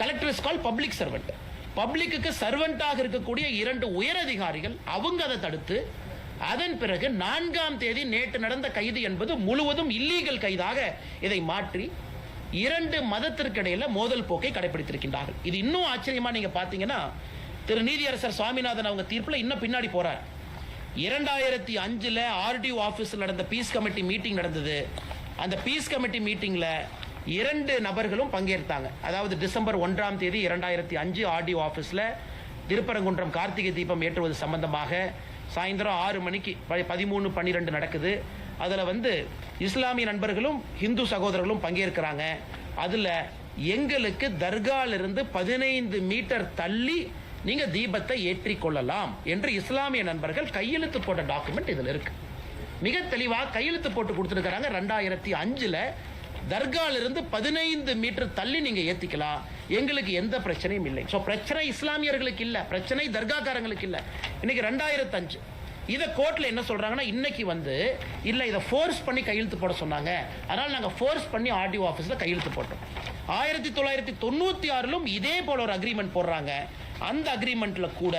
collector is called public servant. Public சர்வெண்டாக இருக்கக்கூடிய 2 உயர் அதிகாரிகள் அவங்க அதை தடுத்து, அதன் பிறகு 4ஆம் தேதி நேற்று நடந்த கைது என்பது முழுவதும் இல்லீகல் கைதாக இதை மாற்றி 2 மதத்திற்கு இடையில மோதல் போக்கை கடைபிடித்திருக்கின்றார்கள். இது இன்னும் ஆச்சரியமா நீங்க பாத்தீங்கன்னா, திரு நீதியரசர் சுவாமிநாதன் அவங்க தீர்ப்புல இன்னும் பின்னாடி போறார். 2005 ஆர்டிஓ ஆபீஸ்ல நடந்த பீஸ் கமிட்டி மீட்டிங் நடந்தது. அந்த பீஸ் கமிட்டி மீட்டிங்ல 2 நபர்களும் பங்கேற்றாங்க. அதாவது டிசம்பர் 1ஆம் தேதி 2005 ஆர்டிஓ ஆபீஸ்ல திருப்பரங்குன்றம் கார்த்திகை தீபம் ஏற்றுவது சம்பந்தமாக சாயந்தரம் 6 மணிக்கு 13-12 நடக்குது. அதுல இஸ்லாமிய நண்பர்களும் இந்து சகோதரர்களும் பங்கேற்கிறாங்க. அதுல எங்களுக்கு தர்காலிருந்து 15 மீட்டர் தள்ளி நீங்க தீபத்தை ஏற்றிக் கொள்ளலாம் என்று இஸ்லாமிய நண்பர்கள் கையெழுத்து போட்ட டாக்குமெண்ட் இதுல இருக்கு. மிக தெளிவாக கையெழுத்து போட்டு கொடுத்திருக்கிறாங்க. 2005 தர்காலிருந்து 15 மீட்டர் தள்ளி நீங்க ஏத்திக்கலாம், எங்களுக்கு எந்த பிரச்சனையும் இல்லை. சோ பிரச்சனை இஸ்லாமியர்களுக்கு இல்ல, பிரச்சனை தர்காக்காரங்களுக்கு இல்ல. இன்னைக்கு 2005 இத கோர்ட்ல என்ன சொல்றாங்கன்னா, இன்னைக்கு இல்ல இத ஃபோர்ஸ் பண்ணி கையெழுத்து போட சொன்னாங்க, அதனால நாங்க ஃபோர்ஸ் பண்ணி ஆர்டிஓ ஆபீஸ்ல கையெழுத்து போட்டோம். 1996 இதே போல ஒரு அக்ரிமெண்ட் போடுறாங்க. அந்த அக்ரிமெண்ட்ல கூட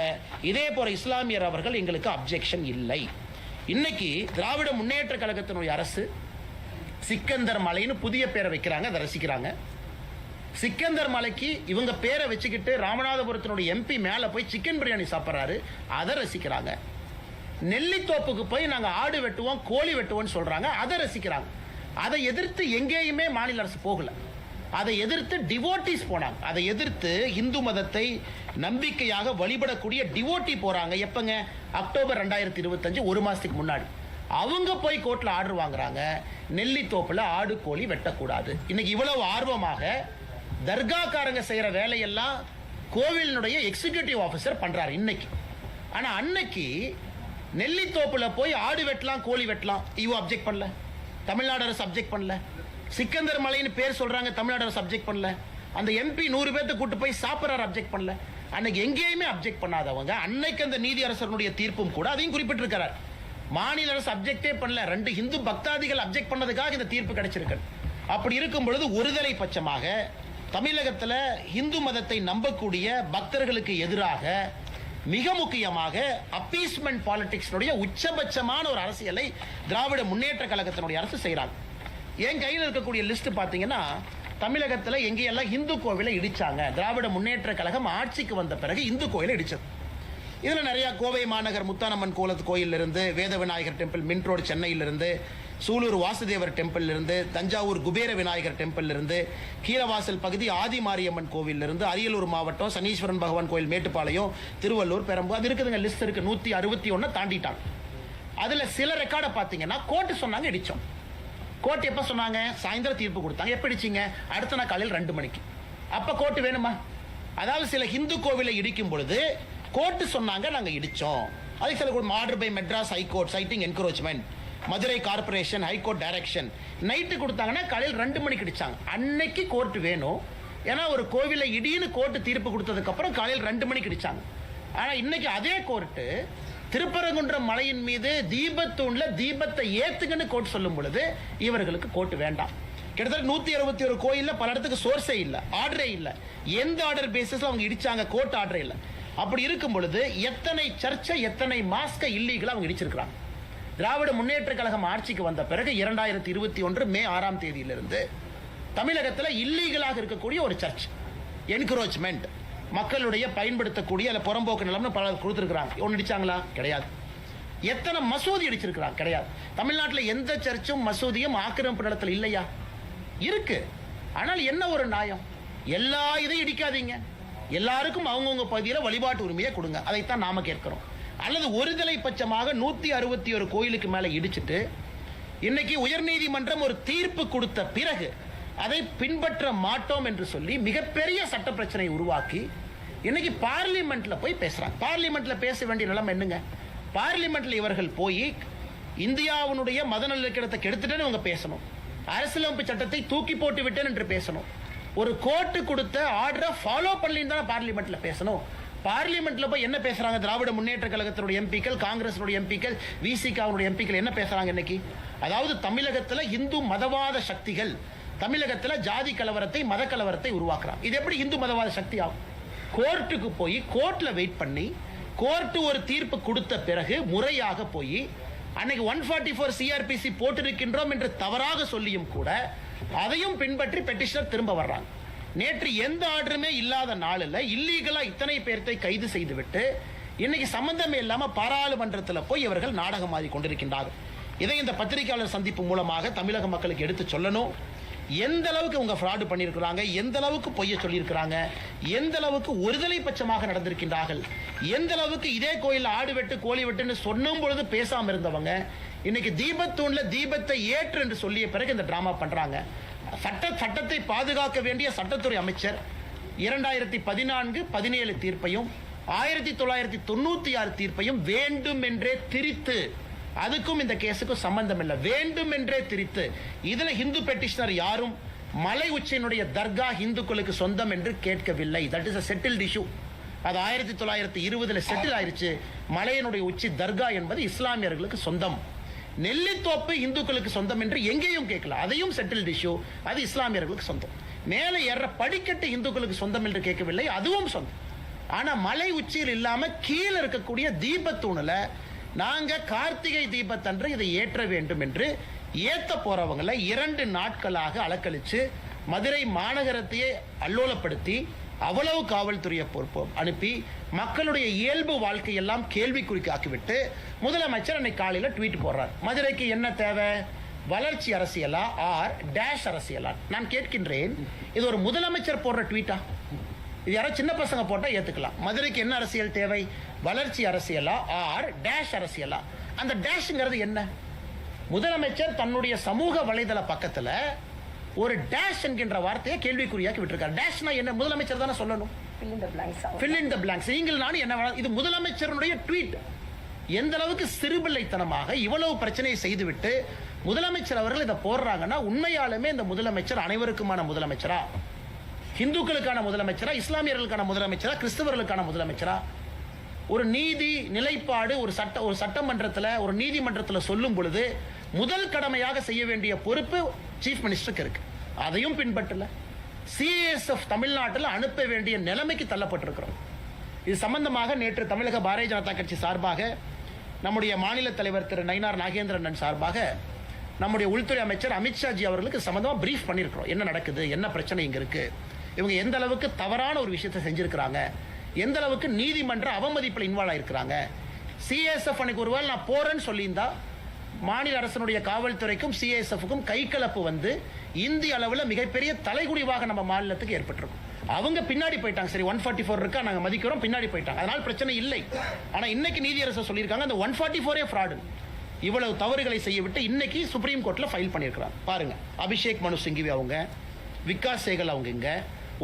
இதே போல இஸ்லாமியர் அவர்கள் எங்களுக்கு அப்ஜெக்ஷன் இல்லை. இன்னைக்கு திராவிட முன்னேற்ற கழகத்தினுடைய அரசு சிக்கந்தர் மலைன்னு புதிய பேரை வைக்கிறாங்க, அதை ரசிக்கிறாங்க. சிக்கந்தர் மலைக்கு இவங்க பேரை வச்சுக்கிட்டு ராமநாதபுரத்தினுடைய எம்பி மேல போய் சிக்கன் பிரியாணி சாப்பிட்றாரு, அதை ரசிக்கிறாங்க. நெல்லித்தோப்புக்கு போய் நாங்க ஆடு வெட்டுவோம், கோழி வெட்டுவோம் சொல்றாங்க, அதை ரசிக்கிறாங்க. அதை எதிர்த்து எங்கேயுமே மாநில அரசு போகல. அதை எதிர்த்து டிவோட்டிஸ் போனாங்க. அதை எதிர்த்து இந்து மதத்தை நம்பிக்கையாக வழிபடக்கூடிய டிவோட்டி போறாங்க. எப்பங்க? அக்டோபர் 2025, 1 மாசத்துக்கு முன்னாடி அவங்க போய் கோர்ட்ல ஆர்டர் வாங்குறாங்க, நெல்லித்தோப்புல ஆடு கோழி வெட்டக்கூடாது. இன்னைக்கு இவ்வளவு ஆர்வமாக தர்காக்காரங்க செய்யற வேலையெல்லாம் கோவிலினுடைய எக்ஸிகியூட்டிவ் ஆபீசர் பண்றாரு இன்னைக்கு. ஆனா அன்னைக்கு நெல்லித்தோப்புல போய் ஆடு வெட்டலாம், கோழி வெட்டலாம், இவ அப்ஜெக்ட் பண்ணல, தமிழ்நாடு அரசு அப்ஜெக்ட் பண்ணல. சிக்கந்தர் மலைன்னு பேர் சொல்றாங்க, தமிழ்நாடு அரசு அப்ஜெக்ட் பண்ணல. அந்த எம்பி 100 பேர்த்து கூட்டு போய் சாப்பிட்றாரு, அப்ஜெக்ட் பண்ணல. அன்னைக்கு எங்கேயுமே அப்ஜெக்ட் பண்ணாதவங்க அன்னைக்கு அந்த நீதி அரசருடைய தீர்ப்பும் கூட அதையும் குறிப்பிட்டிருக்கிறார். மாநில அரசு அப்ஜெக்டே பண்ணல, 2 இந்து பக்தாதிகள் அப்ஜெக்ட் பண்ணதுக்காக இந்த தீர்ப்பு கிடைச்சிருக்கு. அப்படி இருக்கும் பொழுது ஒருதலை பட்சமாக தமிழகத்தில் இந்து மதத்தை நம்பக்கூடிய பக்தர்களுக்கு எதிராக மிக முக்கியமாக அப்பீஸ்மெண்ட் பாலிடிக்ஸ் உச்சபட்சமான ஒரு அரசியலை திராவிட முன்னேற்ற கழகத்தினுடைய அரசு செய்யறாங்க. என் கையில் இருக்கக்கூடிய லிஸ்ட் பாத்தீங்கன்னா, தமிழகத்தில் எங்கெல்லாம் இந்து கோவிலை இடிச்சாங்க, திராவிட முன்னேற்ற கழகம் ஆட்சிக்கு வந்த பிறகு இந்து கோயிலை இடிச்சது. இதுல நிறைய கோவை மாநகர் முத்தானம்மன் கோயில் இருந்து, வேத விநாயகர் டெம்பிள் மின்ட் ரோடு சென்னையில இருந்து, சூலூர் வாசுதேவர் டெம்பிள் இருந்து, தஞ்சாவூர் குபேர விநாயகர் டெம்பிள் இருந்து, கீழவாசல் பகுதி ஆதி மாரியம்மன் கோவில் இருந்து, அரியலூர் மாவட்டம் சனீஸ்வரன் பகவான் கோயில் மேட்டுப்பாளையம், திருவள்ளூர், பெரம்பூர், அது இருக்குதுங்க, லிஸ்ட் இருக்கு. 161 தாண்டிட்டாங்க. அதுல சில ரெக்கார்டை பாத்தீங்கன்னா கோர்ட் சொன்னாங்க இடிச்சோம். கோர்ட் எப்ப சொன்னாங்க? சாயந்தரம் தீர்ப்பு கொடுத்தாங்க. எப்ப இடிச்சிங்க? அடுத்த நாள் காலையில் 2 மணிக்கு. அப்ப கோர்ட் வேணுமா? அதாவது சில இந்து கோவிலை இடிக்கும் பொழுது கோர்ட் சொன்னாங்க நாங்க இடிச்சோம். அதுக்கு சில order by Madras high court citing encroachment, Madurai corporation high court direction, night கொடுத்தாங்கன்னா காலையில் 2 மணிக்கு இடிச்சாங்க. அன்னைக்கு கோர்ட் வேணும். ஏன்னா ஒரு கோவிலை இடின்னு கோர்ட் தீர்ப்பு கொடுத்ததுக்கு அப்புறம் காலையில் 2 மணிக்கு இடிச்சாங்க. ஆனா இன்னைக்கு அதே கோர்ட்டு திருப்பரங்குன்றம் மலையின் மீது தீபத்தூண்ல தீபத்தை ஏத்துங்கன்னு கோர்ட் சொல்லும் பொழுது இவர்களுக்கு கோர்ட் வேண்டாம். கிட்டத்தட்ட 161 கோயில்ல பல இடத்துக்கு சோர்ஸே இல்ல, ஆர்டரே இல்ல. எந்த ஆர்டர் பேசிஸ்ல அவங்க இடிச்சாங்க? கோர்ட் ஆர்டரே இல்ல. அப்படி இருக்கும் பொழுது எத்தனை சர்ச்சை, எத்தனை மாஸ்க இல்லீகலா அவங்க இடிச்சிருக்காங்க. திராவிட முன்னேற்ற கழகம் ஆட்சிக்கு வந்த பிறகு 2021 மே 6ஆம் தேதியிலிருந்து தமிழகத்தில் இல்லீகலாக இருக்கக்கூடிய ஒரு சர்ச் என்கரோச்மெண்ட், மக்களுடைய பயன்படுத்தக்கூடிய அல்ல புறம்போக்கு நிலம்னு பல கொடுத்துருக்காங்க. ஒன்று இடிச்சாங்களா? கிடையாது. எத்தனை மசூதி இடிச்சிருக்கிறாங்க? கிடையாது. தமிழ்நாட்டில் எந்த சர்ச்சும் மசூதியும் ஆக்கிரமிப்பு நிலத்தில் இல்லையா? இருக்கு. ஆனால் என்ன ஒரு நியாயம்? எல்லா இதையும் இடிக்காதீங்க, எல்லாருக்கும் அவங்கவுங்க பகுதியில் வழிபாட்டு உரிமையை கொடுங்க, அதைத்தான் நாம கேட்கிறோம். அல்லது ஒருதலை பட்சமாக 161 கோயிலுக்கு மேல இடிச்சிட்டு இன்னைக்கு உயர்நீதிமன்றம் ஒரு தீர்ப்பு கொடுத்த பிறகு அதை பின்பற்ற மாட்டோம் என்று சொல்லி மிகப்பெரிய சட்ட பிரச்சனை உருவாக்கி இன்னைக்கு பார்லிமெண்ட்ல போய் பேசுறாங்க. பார்லிமெண்ட்ல பேச வேண்டிய நிலைமை என்னங்க? பார்லிமெண்ட்ல இவர்கள் போய் இந்தியாவுடைய மத நல்லிணக்கத்தை கெடுத்துட்டேன்னு இவங்க பேசணும், அரசியலமைப்பு சட்டத்தை தூக்கி போட்டு விட்டேன் என்று பேசணும், ஒரு கோர்ட்டு கொடுத்த ஆர்டரை ஃபாலோ பண்ணலின்னு தான் பார்லிமெண்ட்ல பேசணும். பார்லிமெண்ட்ல போய் என்ன பேசுறாங்க? திராவிட முன்னேற்ற கழகத்தினுடைய எம்பிக்கள், காங்கிரஸினுடைய எம்பிக்கள், விசிகாவுடைய எம்பிக்கள் என்ன பேசுறாங்க இன்னைக்கு? அதாவது தமிழகத்தில் இந்து மதவாத சக்திகள் தமிழகத்தில் ஜாதி கலவரத்தை, மத கலவரத்தை உருவாக்குறாங்க. இது எப்படி இந்து மதவாத சக்தி ஆகும்? கோர்ட்டுக்கு போய் கோர்ட்ல வெயிட் பண்ணி கோர்ட் ஒரு தீர்ப்பு கொடுத்த பிறகு முறையாக போய் அன்னைக்கு 144 சிஆர்பிசி போட்டிருக்கின்றோம் என்று தவறாக சொல்லியும் கூட அதையும் பின்பற்றி பெட்டிஷனர் திரும்ப வர்றாங்க. நேற்று எந்த ஆர்டருமே இல்லாத நாளில் இல்லீகலா இத்தனை பேர்த்தை கைது செய்துவிட்டு இன்னைக்கு சம்பந்தமே இல்லாம பாராளுமன்றத்தில் போய் இவர்கள் நாடகம் ஆடி கொண்டிருக்கின்றார்கள். இதை இந்த பத்திரிகையாளர் சந்திப்பு மூலமாக தமிழக மக்களுக்கு எடுத்து சொல்லணும். எந்த அளவுக்கு உங்க ஃப்ராடு பண்ணியிருக்கிறாங்க, எந்த அளவுக்கு பொய்ய சொல்லியிருக்கிறாங்க, எந்த அளவுக்கு ஒருதலை பட்சமாக நடந்திருக்கின்றார்கள், எந்த அளவுக்கு இதே கோயில் ஆடு வெட்டு கோழி வெட்டுன்னு சொன்னும் பொழுது பேசாம இருந்தவங்க இன்னைக்கு தீபத்தூண்ல தீபத்தை ஏற்று என்று சொல்லிய பிறகு இந்த டிராமா பண்றாங்க. சட்டத்தை பாதுகாக்க வேண்டிய சட்டத்துறை அமைச்சர் 2014-17 தீர்ப்பையும் 1996 தீர்ப்பையும் வேண்டும் என்றே திரித்து, அதுக்கும் இந்த கேஸுக்கும் சம்பந்தம் இல்லை, வேண்டும் என்றே திரித்து, இதுல இந்து பெட்டிஷனர் யாரும் மலை உச்சியினுடைய தர்கா இந்துக்களுக்கு சொந்தம் என்று கேட்கவில்லை. That is a settled issue. அது 1920 செட்டில் ஆயிருச்சு. மலையினுடைய உச்சி தர்கா என்பது இஸ்லாமியர்களுக்கு சொந்தம். நெல்லித்தோப்பு இந்துக்களுக்கு சொந்தம் என்று எங்கேயும் கேட்கல, அதையும் செட்டில்ட் இஷ்யூ. அது இஸ்லாமியர்களுக்கு சொந்தம். மேலே ஏற படிக்கட்டு இந்துக்களுக்கு சொந்தம் என்று கேட்கவில்லை, அதுவும் சொந்தம். ஆனா மலை உச்சியில் இல்லாம கீழே இருக்கக்கூடிய தீபத்தூணுல நாங்க கார்த்திகை தீபத்தன்று இதை ஏற்ற வேண்டும் என்று ஏத்த போறவங்களை 2 நாட்களாக அலக்கழிச்சு மதுரை மாநகரத்தையே அல்லோலப்படுத்தி அவ்வளவு காவல்துறையை அனுப்பி மக்களுடைய இயல்பு வாழ்க்கையெல்லாம் கேள்விக்குறிக்காக்கிவிட்டு முதலமைச்சர் அன்னைக்கு காலையில் ட்வீட் போடுறார். மதுரைக்கு என்ன தேவை? வளர்ச்சி அரசியலா ஆர் டேஷ் அரசியலா? நான் கேட்கின்றேன், இது ஒரு முதலமைச்சர் போடுற ட்வீட்டா? இது யாரோ சின்ன பசங்க போட்டா ஏத்துக்கலாம். மதுரைக்கு என்ன அரசியல் தேவை? வளர்ச்சி அரசியலா ஆர் டேஷ் அரசியலா? அந்த டேஷ்ங்கிறது என்ன? முதலமைச்சர் தன்னுடைய சமூக வலைதள பக்கத்துல ஒரு டேஷ் என்கின்ற வார்த்தையை கேள்விக்குறியாக்கி விட்டிருக்கார். டேஷ்னா என்ன? முதலமைச்சர் தானே சொல்லணும். fill in the blanks. நீங்கள் நானும் என்ன? இது முதலமைச்சருடைய ட்வீட். எந்த அளவுக்கு சிறுபிள்ளைத்தனமாக இவ்வளவு பிரச்சனையை செய்துவிட்டு முதலமைச்சர் அவர்கள் இதை போடுறாங்கன்னா உண்மையாலுமே இந்த முதலமைச்சர் அனைவருக்குமான முதலமைச்சரா? இந்துக்களுக்கான முதலமைச்சரா? இஸ்லாமியர்களுக்கான முதலமைச்சரா? கிறிஸ்தவர்களுக்கான முதலமைச்சரா? ஒரு நீதி நிலைப்பாடு ஒரு சட்டமன்றத்தில் ஒரு நீதிமன்றத்தில் சொல்லும் பொழுது முதல் கடமையாக செய்ய வேண்டிய பொறுப்பு சீஃப் மினிஸ்டருக்கு இருக்கு. அதையும் பின்பற்றல. சிஎஸ்எஃப் தமிழ்நாட்டில் அனுப்ப வேண்டிய நிலைமைக்கு தள்ளப்பட்டிருக்கிறோம். இது சம்பந்தமாக நேற்று தமிழக பாரதிய ஜனதா கட்சி சார்பாக நம்முடைய மாநில தலைவர் திரு நயினார் நாகேந்திரன் சார்பாக நம்முடைய உள்துறை அமைச்சர் அமித்ஷாஜி அவர்களுக்கு சம்பந்தமாக பிரீஃப் பண்ணியிருக்கிறோம். என்ன நடக்குது, என்ன பிரச்சனை இங்க இருக்கு, இவங்க எந்த அளவுக்கு தவறான ஒரு விஷயத்தை செஞ்சிருக்கிறாங்க, எந்த அளவுக்கு நீதிமன்ற அவமதிப்பில் இன்வால்வ் ஆயிருக்கிறாங்க. சிஎஸ்எஃப் அன்னைக்கு ஒருவேளை நான் போறேன்னு சொல்லியிருந்தா மாநில அரசனுடைய காவல்துறைக்கும் சிஎஸ்எஃப்க்கும் கைகலப்பு வந்து இந்திய அளவில் மிகப்பெரிய தலைகுடிவாக நம்ம மாநிலத்துக்கு ஏற்பட்டிருக்கும். அவங்க பின்னாடி போயிட்டாங்க. சரி 144 இருக்கா, நாங்க மதிக்கிறோம், பின்னாடி போயிட்டாங்க, அதனால பிரச்சனை இல்லை. ஆனா இன்னைக்கு நீதியரசர் சொல்லியிருக்காங்க அந்த 144 ஃப்ராடு. இவ்வளவு தவறுகளை செய்ய விட்டு இன்னைக்கு சுப்ரீம் கோர்ட்ல ஃபைல் பண்ணியிருக்கிறாங்க. பாருங்க, அபிஷேக் மனு சிங்கிவி அவங்க, விகாஸ் சேகல் அவங்க, இங்க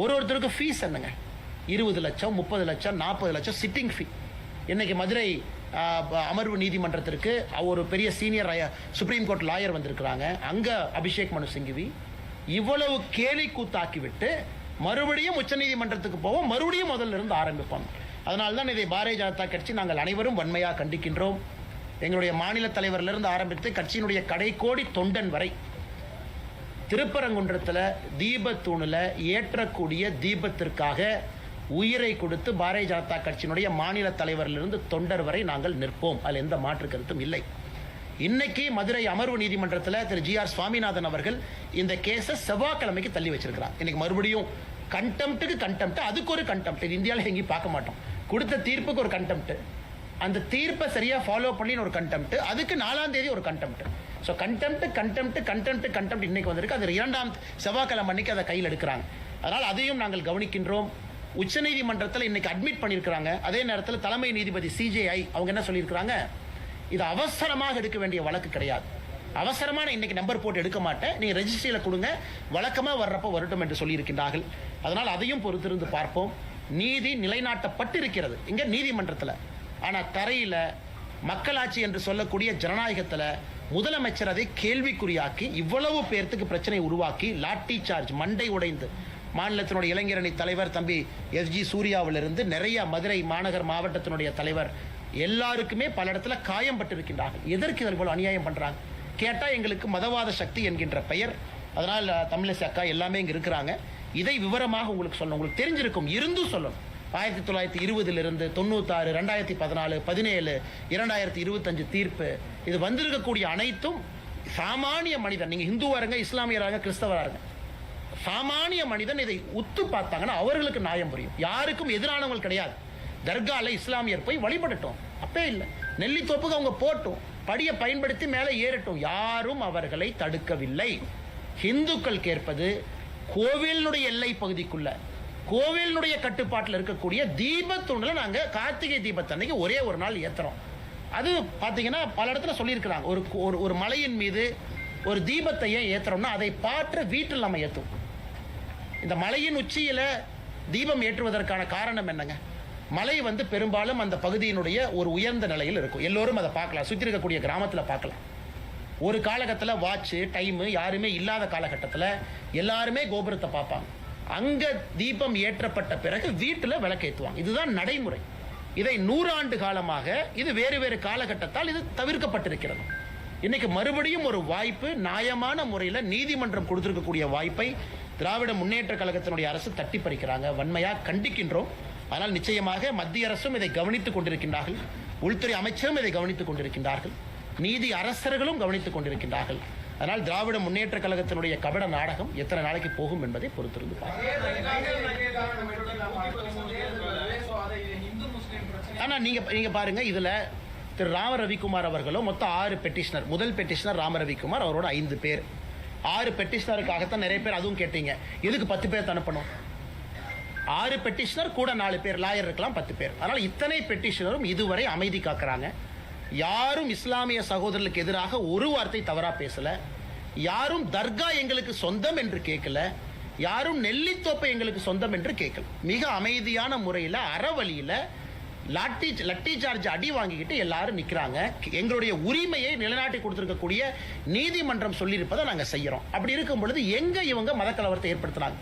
ஒருத்தருக்கு ஃபீஸ் என்னங்க? 20 லட்சம், 30 லட்சம், 40 லட்சம் சிட்டிங் ஃபீ. இன்னைக்கு மதுரை அமர்வு நீதிமன்றத்திற்கு ஒரு பெரிய சீனியர் சுப்ரீம் கோர்ட் லாயர் வந்திருக்கிறாங்க. அங்க அபிஷேக் மனு சிங்கிவி இவ்வளவு கேலி கூத்தாக்கி விட்டு மறுபடியும் உச்ச நீதிமன்றத்துக்கு போவோம், மறுபடியும் முதல்ல இருந்து ஆரம்பிப்போம். அதனால்தான் இதை பாரதிய ஜனதா கட்சி நாங்கள் அனைவரும் வன்மையாக கண்டிக்கின்றோம். எங்களுடைய மாநில தலைவரிலிருந்து ஆரம்பித்து கட்சியினுடைய கடைக்கோடி தொண்டன் வரை திருப்பரங்குன்றத்தில் தீபத்தூணில் ஏற்றக்கூடிய தீபத்திற்காக உயிரை கொடுத்து பாரதிய ஜனதா கட்சியினுடைய மாநில தலைவரிலிருந்து தொண்டர் வரை நாங்கள் நிற்போம். அதில் எந்த மாற்று கருத்தும் இல்லை. இன்னைக்கு மதுரை அமர்வு நீதிமன்றத்தில் திரு ஜி.ஆர். சுவாமிநாதன் அவர்கள் இந்த கேஸை செவ்வாய்க்கிழமைக்கு தள்ளி வச்சிருக்கிறார். இன்னைக்கு மறுபடியும் கண்டெம்ட்டுக்கு கண்டெம்ட், அதுக்கு ஒரு கண்டெம்ட். இது இந்தியாவில் எங்கேயும் பார்க்க மாட்டோம். கொடுத்த தீர்ப்புக்கு ஒரு கண்டெம்ட், அந்த தீர்ப்பை சரியா ஃபாலோ பண்ணி ஒரு கண்டெம்ட், அதுக்கு 4ஆம் தேதி ஒரு கண்டெம்ட். ஸோ கண்டெம்ட் இன்னைக்கு வந்திருக்கு. அது 2ஆம் செவ்வாய்க்கிழமை அன்னைக்கு அதை கையில் எடுக்கிறாங்க. அதனால் அதையும் நாங்கள் கவனிக்கின்றோம். உச்சநீதிமன்றத்தில் இன்னைக்கு அட்மிட் பண்ணியிருக்கிறாங்க. அதே நேரத்தில் தலைமை நீதிபதி சிஜேஐ அவங்க என்ன சொல்லியிருக்கிறாங்க, இது அவசரமாக எடுக்க வேண்டிய வழக்கு கிடையாது. அவசரமான இன்னைக்கு நம்பர் போட்டு எடுக்க மாட்டேன், நீங்க ரெஜிஸ்ட்ரியில கொடுங்க, வழக்கமா வர்றப்ப வரட்டும் என்று சொல்லியிருக்கின்றார்கள். அதனால் அதையும் பொறுத்திருந்து பார்ப்போம். நீதி நிலைநாட்டப்பட்டிருக்கிறது இங்க நீதிமன்றத்தில். ஆனா தரையில மக்களாட்சி என்று சொல்லக்கூடிய ஜனநாயகத்தில் முதலமைச்சர் அதை கேள்விக்குறியாக்கி இவ்வளவு பேர்த்துக்கு பிரச்சனை உருவாக்கி லாட்டி சார்ஜ் மண்டை உடைந்து மாநிலத்தினுடைய இளைஞரணி தலைவர் தம்பி எஸ்ஜி சூர்யாவிலிருந்து நிறைய மதுரை மாநகர் மாவட்டத்தினுடைய தலைவர் எல்லாருக்குமே பல இடத்துல காயம் பட்டிருக்கின்றார்கள். எதற்கு இதற்கு போல அநியாயம் பண்றாங்க கேட்டா எங்களுக்கு மதவாத சக்தி என்கின்ற பெயர். அதனால் தமிழிசை அக்கா எல்லாமே இங்க இருக்கிறாங்க. இதை விவரமாக உங்களுக்கு சொல்லணும், உங்களுக்கு தெரிஞ்சிருக்கும், இருந்தும் சொல்லணும். 1920 96, 2014, 17, 2025 தீர்ப்பு, இது வந்திருக்கக்கூடிய அனைத்தும் சாமானிய மனிதன், நீங்க இந்துவாருங்க, இஸ்லாமியராக, கிறிஸ்தவராக, சாமானிய மனிதன் இதை உத்து பார்த்தாங்கன்னா அவர்களுக்கு நியாயம் புரியும். யாருக்கும் எதிரானவங்க கிடையாது. தர்கால இஸ்லாமியர் போய் வழிபடட்டும், அப்பே இல்லை. நெல்லித்தோப்புக்கு அவங்க போட்டும், படியை பயன்படுத்தி மேலே ஏறட்டும், யாரும் அவர்களை தடுக்கவில்லை. இந்துக்கள் கேட்பது கோவிலுடைய எல்லை பகுதிக்குள்ள, கோவிலுடைய கட்டுப்பாட்டில் இருக்கக்கூடிய தீபத்தூண்ல நாங்க கார்த்திகை தீபத்தன்னைக்கு ஒரே ஒரு நாள் ஏத்துறோம். அது பாத்தீங்கன்னா பல இடத்துல சொல்லியிருக்கிறாங்க. ஒரு மலையின் மீது ஒரு தீபத்தை ஏத்துறோம்னா அதை பாற்ற வீட்டில் நம்ம ஏத்தும். இந்த மலையின் உச்சியில தீபம் ஏற்றுவதற்கான காரணம் என்னங்க? மலை பெரும்பாலும் அந்த பகுதியினுடைய ஒரு உயர்ந்த நிலையில் இருக்கும். எல்லோரும் அதை பார்க்கலாம், சுற்றி இருக்கக்கூடிய கிராமத்தில் பார்க்கலாம். ஒரு காலகட்டத்தில் வாட்ச் டைம் யாருமே இல்லாத காலகட்டத்தில் எல்லாருமே கோபுரத்தை பார்ப்பாங்க. அங்க தீபம் ஏற்றப்பட்ட பிறகு வீட்டில் விளக்கேற்றுவாங்க. இதுதான் நடைமுறை. இதை 100 ஆண்டு காலமாக இது வேறு வேறு காலகட்டத்தால் இது தவிர்க்கப்பட்டிருக்கிறது. இன்னைக்கு மறுபடியும் ஒரு வாய்ப்பு, நியாயமான முறையில் நீதிமன்றம் கொடுத்திருக்கக்கூடிய வாய்ப்பை திராவிட முன்னேற்ற கழகத்தினுடைய அரசு தட்டி பறிக்கிறாங்க. வன்மையாக கண்டிக்கின்றோம். ஆனால் நிச்சயமாக மத்திய அரசும் இதை கவனித்துக் கொண்டிருக்கின்றார்கள், உள்துறை அமைச்சரும் இதை கவனித்துக் கொண்டிருக்கின்றார்கள், நீதி அரசர்களும் கவனித்துக் கொண்டிருக்கின்றார்கள். அதனால் திராவிட முன்னேற்ற கழகத்தினுடைய கபட நாடகம் எத்தனை நாளைக்கு போகும் என்பதை பொறுத்திருந்து ஆனா நீங்க பாருங்க, இதுல திரு ராம ரவிக்குமார் அவர்களும் மொத்தம் 6 பெட்டிஷனர். முதல் பெட்டிஷனர் ராம ரவிக்குமார், அவரோட 5 பேர். 6 பெட்டிஷனருக்காகத்தான் நிறைய பேர் அதுவும் கேட்டீங்க, எதுக்கு 10 பேர் அனுப்பணும்? 6 பெட்டிஷனர் கூட 4 பேர் லாயர் இருக்கலாம், 10 பேர். அதனால் இத்தனை பெட்டிஷனரும் இதுவரை அமைதி காக்கிறாங்க. யாரும் இஸ்லாமிய சகோதரர்களுக்கு எதிராக ஒரு வார்த்தை தவறா பேசல. யாரும் தர்கா எங்களுக்கு சொந்தம் என்று கேட்கல. யாரும் நெல்லித்தோப்பை எங்களுக்கு சொந்தம் என்று கேட்கல. மிக அமைதியான முறையில் அறவழியில லட்டி சார்ஜ் அடி வாங்கிக்கிட்டு எல்லாரும் நிக்கிறாங்க. எங்களுடைய உரிமையை நிலைநாட்டி கொடுத்திருக்கக்கூடிய நீதிமன்றம் சொல்லியிருப்பதை நாங்க செய்யறோம். அப்படி இருக்கும் பொழுது எங்க இவங்க மதக்கலவரத்தை ஏற்படுத்துறாங்க?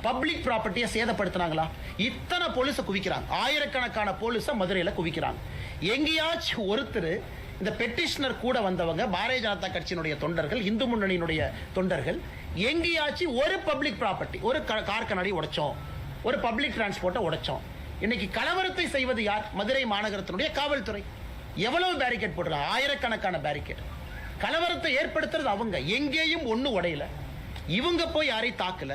பப்ளிக் ப்ராப்பர்ட்டியை சேதப்படுத்தினாங்களா? இத்தனை போலீஸ குவிக்கிறாங்க, ஆயிரக்கணக்கான போலீஸ மதுரையில் குவிக்கிறாங்க. எங்கேயாச்சும் ஒருத்தர் இந்த பெட்டிஷனர் கூட வந்தவங்க பாரதிய ஜனதா கட்சியினுடைய தொண்டர்கள், இந்து முன்னணியினுடைய தொண்டர்கள், எங்கேயாச்சும் ஒரு பப்ளிக் ப்ராப்பர்ட்டி, ஒரு கார் கண்ணாடி உடைச்சோம், ஒரு பப்ளிக் டிரான்ஸ்போர்ட்டை உடைச்சோம்? இன்னைக்கு கலவரத்தை செய்வது யார்? மதுரை மாநகரத்தினுடைய காவல்துறை. எவ்வளவு பேரிகேட் போடுறாங்க? ஆயிரக்கணக்கான பேரிகேட். கலவரத்தை ஏற்படுத்துறது அவங்க. எங்கேயும் ஒண்ணு உடையல, இவங்க போய் யாரையும் தாக்கல,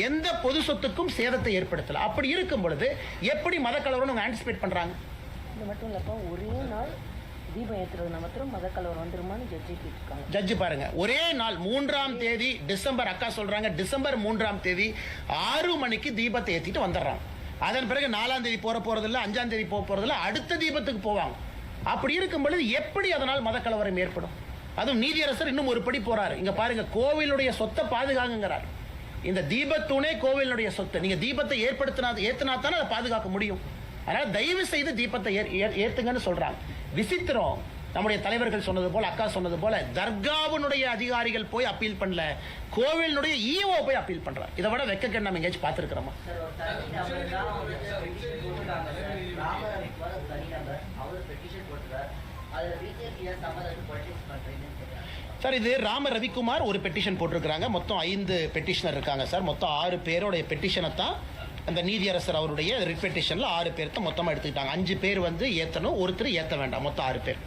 எந்த பொது சொத்துக்கும் சேதத்தை ஏற்படுத்தல. அப்படி இருக்கும் பொழுது எப்படி மத கலவரம் ஆன்டிசிபேட் பண்றாங்க? இது மட்டும் இல்லப்பா, ஒரே நாள் தீபம் ஏற்றுறது மாத்திரம் மத கலவரம் வந்துருமான்னு ஜட்ஜி கேட்டிருக்காங்க. ஜட்ஜி பாருங்க, ஒரே நாள் 3ஆம் தேதி டிசம்பர், அக்கா சொல்றாங்க டிசம்பர் 3ஆம் தேதி 6 மணிக்கு தீபத்தை ஏற்றிட்டு வந்துடுறாங்க. அதன் பிறகு 4ஆம் தேதி போறதில்ல, 5ஆம் தேதி போறதில்ல, அடுத்த தீபத்துக்கு போவாங்க. அப்படி இருக்கும் பொழுது எப்படி அதனால் மத கலவரம் ஏற்படும்? அதுவும் நீதியரசர் இன்னும் ஒரு படி போறாரு. இங்க பாருங்க, கோவிலுடைய சொத்தை பாதுகாங்கிறார். இந்த தீபத்தூணே கோவிலுடைய சொத்து. நீங்க தீபத்தை ஏத்தினா தானே அதை பாதுகாக்க முடியும். அதனால தயவு செய்து தீபத்தை ஏத்துங்கன்னு சொல்றாங்க. விசித்திரம், நம்முடைய தலைவர்கள் சொன்னது போல, அக்கா சொன்னது போல, தர்காவினுடைய அதிகாரிகள் போய் அப்பீல் பண்ணல, கோவிலுடைய ஈஓ போய் அப்பீல் பண்றாங்க. இதை விட வெக்க நம்ம எங்கேயாச்சும் பார்த்திருக்கிறோமா? சார், இது ராம ரவிக்குமார் ஒரு பெட்டிஷன் போட்டிருக்கிறாங்க. மொத்தம் 5 பெட்டிஷனர் இருக்காங்க சார். மொத்தம் 6 பேருடைய பெட்டிஷனை தான் அந்த நீதியரசர் அவருடைய ரிட் பெட்டிஷன்ல 6 பேர் தான் மொத்தமாக எடுத்துக்கிட்டாங்க. 5 பேர் ஏற்றணும், ஒருத்தர் ஏற்ற வேண்டாம், மொத்தம் 6 பேர்.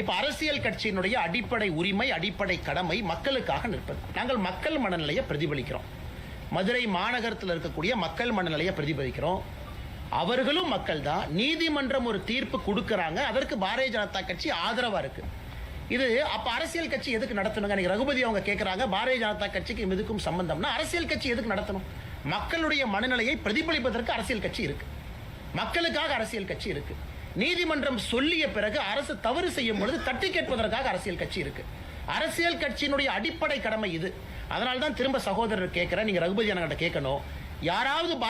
இப்போ அரசியல் கட்சியினுடைய அடிப்படை உரிமை, அடிப்படை கடமை மக்களுக்காக நிற்பது. நாங்கள் மக்கள் மனநிலையை பிரதிபலிக்கிறோம். மதுரை மாநகரத்தில் இருக்கக்கூடிய மக்கள் மனநிலையை பிரதிபலிக்கிறோம். அவர்களும் மக்கள் தான். நீதிமன்றம் ஒரு தீர்ப்பு கொடுக்கறாங்க, அதற்கு பாரதிய ஜனதா கட்சி ஆதரவா இருக்கு. இது அப்ப அரசியல் கட்சி எதுக்கு நடத்தணுங்க? நீங்க ரகுபதி அவங்க கேட்கறாங்க, பாரதிய ஜனதா கட்சிக்கு இதுக்கும் சம்பந்தம்னா அரசியல் கட்சி எதுக்கு நடத்தணும்? மக்களுடைய மனநிலையை பிரதிபலிப்பதற்கு அரசியல் கட்சி இருக்கு, மக்களுக்காக அரசியல் கட்சி இருக்கு. நீதிமன்றம் சொல்லிய பிறகு அரசு தவறு செய்யும் பொழுது தட்டி கேட்பதற்காக அரசியல் கட்சி இருக்கு. அரசியல் கட்சியினுடைய அடிப்படை கடமை இது. அதனால தான் திரும்ப சகோதரர் கேட்கிறேன், நீங்க ரகுபதி அண்ணங்கிட்ட கேட்கணும், யாராவது